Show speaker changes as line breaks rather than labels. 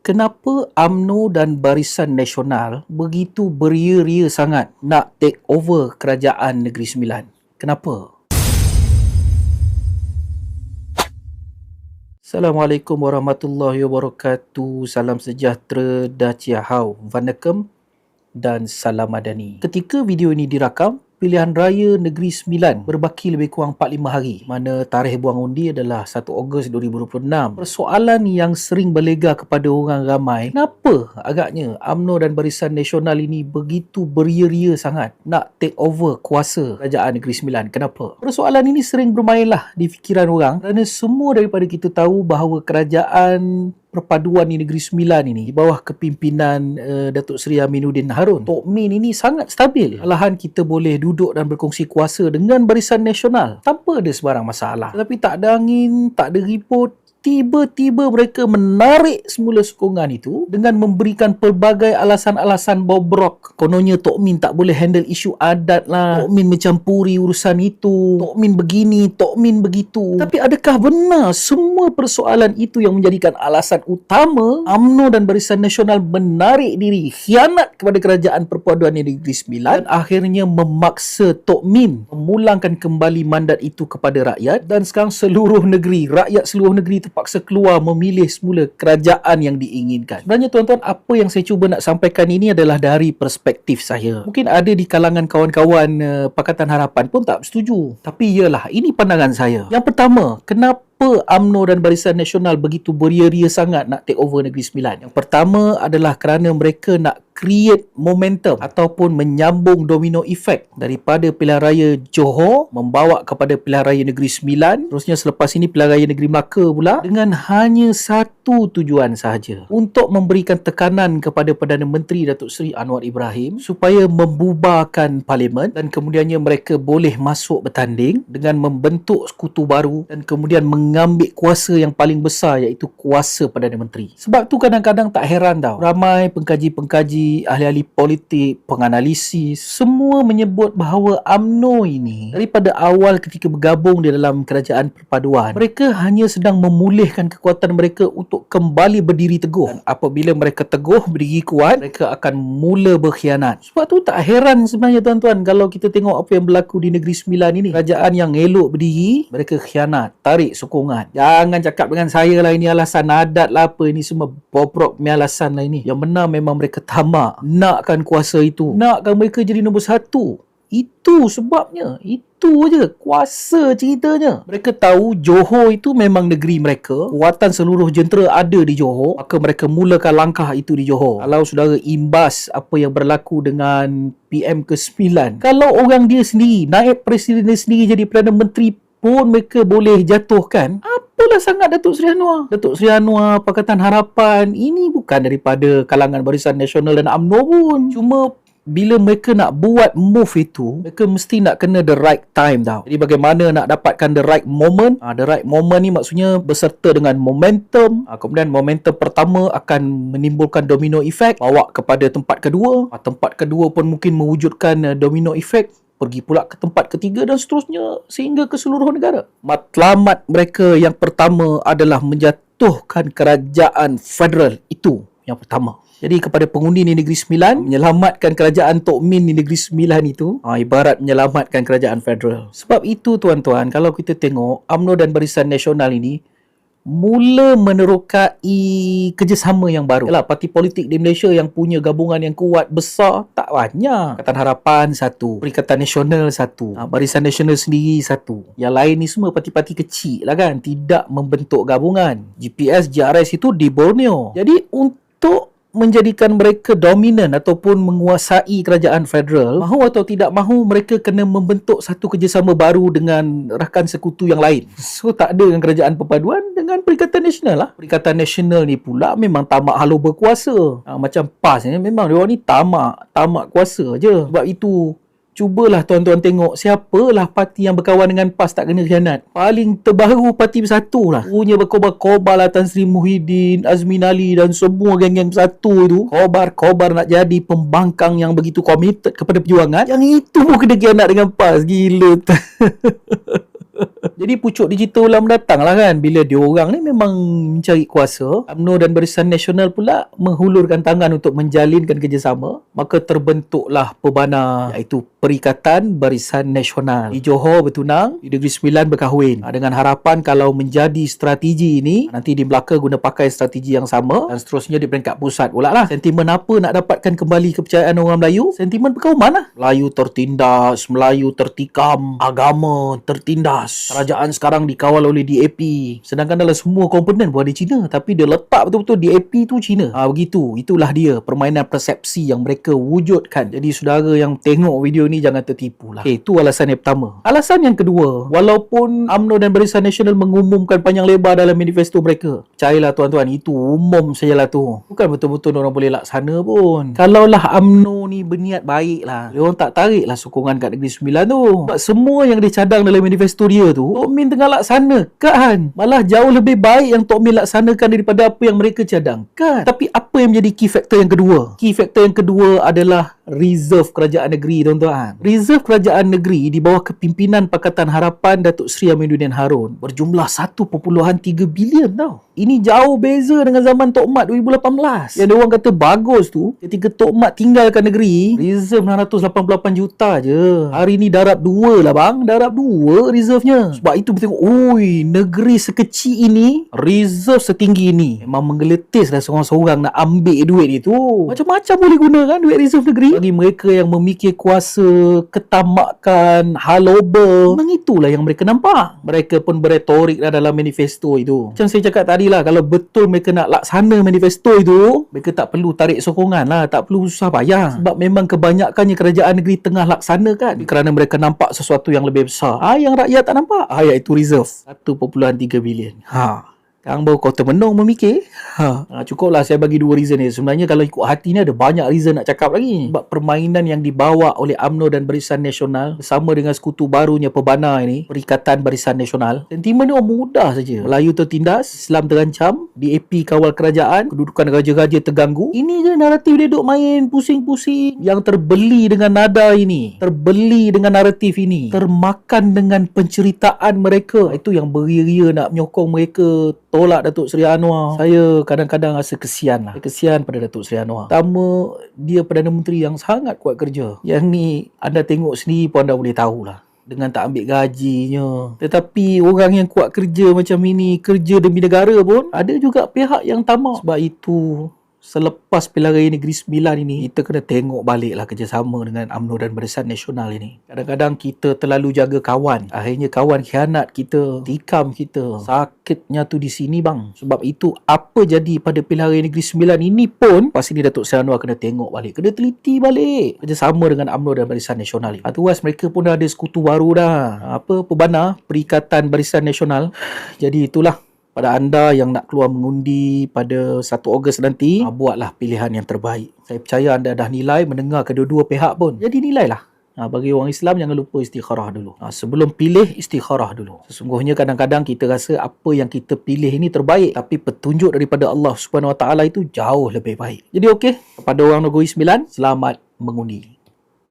Kenapa UMNO dan Barisan Nasional begitu beria-ria sangat nak take over Kerajaan Negeri Sembilan? Kenapa? Assalamualaikum warahmatullahi wabarakatuh. Salam sejahtera, Dacia Hau, Vanakkam dan Salam Madani. Ketika video ini dirakam, pilihan raya Negeri Sembilan berbaki lebih kurang 45 hari, mana tarikh buang undi adalah 1 Ogos 2026. Persoalan yang sering berlega kepada orang ramai, kenapa agaknya UMNO dan Barisan Nasional ini begitu beria-ria sangat nak take over kuasa Kerajaan Negeri Sembilan? Kenapa? Persoalan ini sering bermainlah di fikiran orang kerana semua daripada kita tahu bahawa kerajaan perpaduan di Negeri Sembilan ini di bawah kepimpinan Datuk Seri Aminuddin Harun, Tok Min ini sangat stabil. Malahan kita boleh duduk dan berkongsi kuasa dengan Barisan Nasional tanpa ada sebarang masalah. Tetapi tak ada angin, tak ada ribut, tiba-tiba mereka menarik semula sokongan itu dengan memberikan pelbagai alasan-alasan bobrok. Kononnya Tok Min tak boleh handle isu adat lah, Tok Min mencampuri urusan itu, Tok Min begini, Tok Min begitu. Tapi adakah benar semua persoalan itu yang menjadikan alasan utama UMNO dan Barisan Nasional menarik diri, khianat kepada Kerajaan Perpaduan Negeri Sembilan dan akhirnya memaksa Tok Min memulangkan kembali mandat itu kepada rakyat, dan sekarang seluruh negeri, rakyat seluruh negeri terpaksa keluar memilih semula kerajaan yang diinginkan? Sebenarnya tuan-tuan, apa yang saya cuba nak sampaikan ini adalah dari perspektif saya. Mungkin ada di kalangan kawan-kawan Pakatan Harapan pun tak setuju, tapi iyalah, ini pandangan saya. Yang pertama, kenapa UMNO dan Barisan Nasional begitu beria-ria sangat nak take over Negeri Sembilan? Yang pertama adalah kerana mereka nak create momentum ataupun menyambung domino effect daripada pilihan raya Johor membawa kepada pilihan raya Negeri Sembilan, terusnya selepas ini pilihan raya Negeri Melaka pula, dengan hanya satu tujuan sahaja, untuk memberikan tekanan kepada Perdana Menteri Datuk Seri Anwar Ibrahim supaya membubarkan parlimen dan kemudiannya mereka boleh masuk bertanding dengan membentuk sekutu baru dan kemudian mengambil kuasa yang paling besar, iaitu kuasa Perdana Menteri. Sebab tu kadang-kadang tak heran tau, ramai pengkaji-pengkaji, ahli-ahli politik, penganalisis, semua menyebut bahawa UMNO ini daripada awal ketika bergabung di dalam Kerajaan Perpaduan, mereka hanya sedang memulihkan kekuatan mereka untuk kembali berdiri teguh. Dan apabila mereka teguh, berdiri kuat, mereka akan mula berkhianat. Sebab tu tak heran sebenarnya tuan-tuan kalau kita tengok apa yang berlaku di Negeri Sembilan ini. Kerajaan yang elok berdiri, mereka khianat, tarik sokongan. Jangan cakap dengan saya lah ini alasan adat lah apa, ini semua bobrok punya alasan lah ini. Yang benar memang mereka tamak nakkan kuasa itu, nakkan mereka jadi nombor satu. Itu sebabnya, itu je kuasa ceritanya. Mereka tahu Johor itu memang negeri mereka, kuatan seluruh jentera ada di Johor, maka mereka mulakan langkah itu di Johor. Kalau saudara imbas apa yang berlaku dengan PM ke-9, kalau orang dia sendiri, naib presiden dia sendiri jadi Perdana Menteri pun mereka boleh jatuhkan, apalah sangat Datuk Seri Anwar. Datuk Seri Anwar, Pakatan Harapan, ini bukan daripada kalangan Barisan Nasional dan UMNO pun. Cuma bila mereka nak buat move itu, mereka mesti nak kena the right time tau. Jadi bagaimana nak dapatkan the right moment? The right moment ni maksudnya berserta dengan momentum. Kemudian momentum pertama akan menimbulkan domino effect, bawa kepada tempat kedua. Tempat kedua pun mungkin mewujudkan domino effect, pergi pula ke tempat ketiga dan seterusnya sehingga ke seluruh negara. Matlamat mereka yang pertama adalah menjatuhkan kerajaan federal, itu yang pertama. Jadi kepada pengundi di Negeri Sembilan, menyelamatkan kerajaan Tok Min di Negeri Sembilan itu ibarat menyelamatkan kerajaan federal. Sebab itu tuan-tuan, kalau kita tengok UMNO dan Barisan Nasional ini mula menerokai kerjasama yang baru. Yalah, parti politik di Malaysia yang punya gabungan yang kuat besar tak banyak. Pakatan Harapan satu, Perikatan Nasional satu, Barisan Nasional sendiri satu. Yang lain ni semua parti-parti kecil lah kan, tidak membentuk gabungan. GPS, JRS itu di Borneo. Jadi untuk menjadikan mereka dominan ataupun menguasai kerajaan federal, mahu atau tidak mahu mereka kena membentuk satu kerjasama baru dengan rakan sekutu yang lain. So tak ada dengan kerajaan perpaduan, dengan Perikatan Nasional lah. Perikatan Nasional ni pula memang tamak halu berkuasa. Macam PAS ni memang diorang ni tamak kuasa je. Sebab itu cubalah tuan-tuan tengok siapalah parti yang berkawan dengan PAS tak kena khianat. Paling terbaru Parti Bersatu lah. Punya berkobar-kobar lah Tan Sri Muhyiddin, Azmin Ali dan semua geng-geng Bersatu itu. Kobar nak jadi pembangkang yang begitu committed kepada perjuangan. Yang itu pun kena khianat dengan PAS. Gila. Jadi pucuk digital ulang mendatang lah kan, bila diorang ni memang mencari kuasa. UMNO dan Barisan Nasional pula menghulurkan tangan untuk menjalinkan kerjasama. Maka terbentuklah Pebana, iaitu Perikatan Barisan Nasional. Di Johor bertunang, di Negeri Sembilan berkahwin. Dengan harapan kalau menjadi strategi ini, nanti di Melaka guna pakai strategi yang sama, dan seterusnya di peringkat pusat pula lah. Sentimen apa nak dapatkan kembali kepercayaan orang Melayu? Sentimen perkauman lah. Melayu tertindas, Melayu tertikam, agama tertindas. Kerajaan sekarang dikawal oleh DAP. Sedangkan dalam semua komponen bukan di China, tapi dia letak betul-betul DAP tu China. Begitu. Itulah dia permainan persepsi yang mereka wujudkan. Jadi saudara yang tengok video ni jangan tertipu lah. Itu alasan yang pertama. Alasan yang kedua, walaupun UMNO dan Barisan Nasional mengumumkan panjang lebar dalam manifesto mereka, percayalah tuan-tuan, itu umum sajalah tu. Bukan betul-betul orang boleh laksana pun. Kalaulah UMNO ni berniat baik lah, diorang tak tarik lah sokongan kat Negeri Sembilan tu. Sebab semua yang dia cadang dalam manifesto dia tu, Tok Min tengah laksanakan. Malah jauh lebih baik yang Tok Min laksanakan daripada apa yang mereka cadangkan. Tapi apa yang menjadi key factor yang kedua? Key factor yang kedua adalah reserve kerajaan negeri, tuan-tuan. Reserve kerajaan negeri di bawah kepimpinan Pakatan Harapan Datuk Seri Aminuddin Harun berjumlah 1.3 bilion tau. Ini jauh beza dengan zaman Tok Mat 2018. Yang diorang kata bagus tu, ketika Tok Mat tinggalkan negeri, reserve 688 juta je. Hari ni darab 2 lah bang. Darab 2 reserve-nya. Sebab itu kita tengok, oi, negeri sekecil ini, reserve setinggi ini. Memang menggeletis dah seorang-seorang nak ambil duit itu. Macam-macam boleh gunakan duit reserve negeri. Bagi mereka yang memikir kuasa, ketamakan, haloba, memang itulah yang mereka nampak. Mereka pun berretorik dalam manifesto itu. Macam saya cakap tadi lah, kalau betul mereka nak laksana manifesto itu, mereka tak perlu tarik sokongan lah, tak perlu susah payah. Sebab memang kebanyakannya kerajaan negeri tengah laksanakan kerana mereka nampak sesuatu yang lebih besar. Yang rakyat tak nampak, iaitu reserve 1.3 bilion. Sekarang baru kau termenung memikir. Cukuplah saya bagi 2 reason ni. Sebenarnya kalau ikut hati ni ada banyak reason nak cakap lagi. Sebab permainan yang dibawa oleh UMNO dan Barisan Nasional bersama dengan sekutu barunya Pebana ini, Perikatan Barisan Nasional, sentimen dia mudah saja. Melayu tertindas, Islam terancam, DAP kawal kerajaan, kedudukan raja-raja terganggu. Ini je naratif dia duk main pusing-pusing. Yang terbeli dengan nada ini, terbeli dengan naratif ini, termakan dengan penceritaan mereka. Itu yang beria-ria nak menyokong mereka tolak Datuk Seri Anwar. Saya kadang-kadang rasa kesian lah. Kesian pada Datuk Seri Anwar. Pertama, dia Perdana Menteri yang sangat kuat kerja. Yang ni anda tengok sendiri pun anda boleh tahulah. Dengan tak ambil gajinya. Tetapi orang yang kuat kerja macam ini, kerja demi negara pun, ada juga pihak yang tamak. Sebab itu, selepas pilihan raya Negeri Sembilan ini, kita kena tengok baliklah kerjasama dengan UMNO dan Barisan Nasional ini. Kadang-kadang kita terlalu jaga kawan. Akhirnya kawan khianat kita, tikam kita. Sakitnya tu di sini bang. Sebab itu apa jadi pada pilihan raya Negeri Sembilan ini pun, pasti ni Datuk Seri Anwar kena tengok balik. Kena teliti balik kerjasama dengan UMNO dan Barisan Nasional ini. Atas mereka pun dah ada sekutu baru dah. Pebana, Perikatan Barisan Nasional. Jadi itulah. Pada anda yang nak keluar mengundi pada 1 Ogos nanti, buatlah pilihan yang terbaik. Saya percaya anda dah nilai mendengar kedua-dua pihak pun. Jadi nilailah. Bagi orang Islam, jangan lupa istikharah dulu. Sebelum pilih, istikharah dulu. Sesungguhnya kadang-kadang kita rasa apa yang kita pilih ini terbaik, tapi petunjuk daripada Allah Subhanahu Wa Taala itu jauh lebih baik. Jadi okey, kepada orang Negeri Sembilan, selamat mengundi.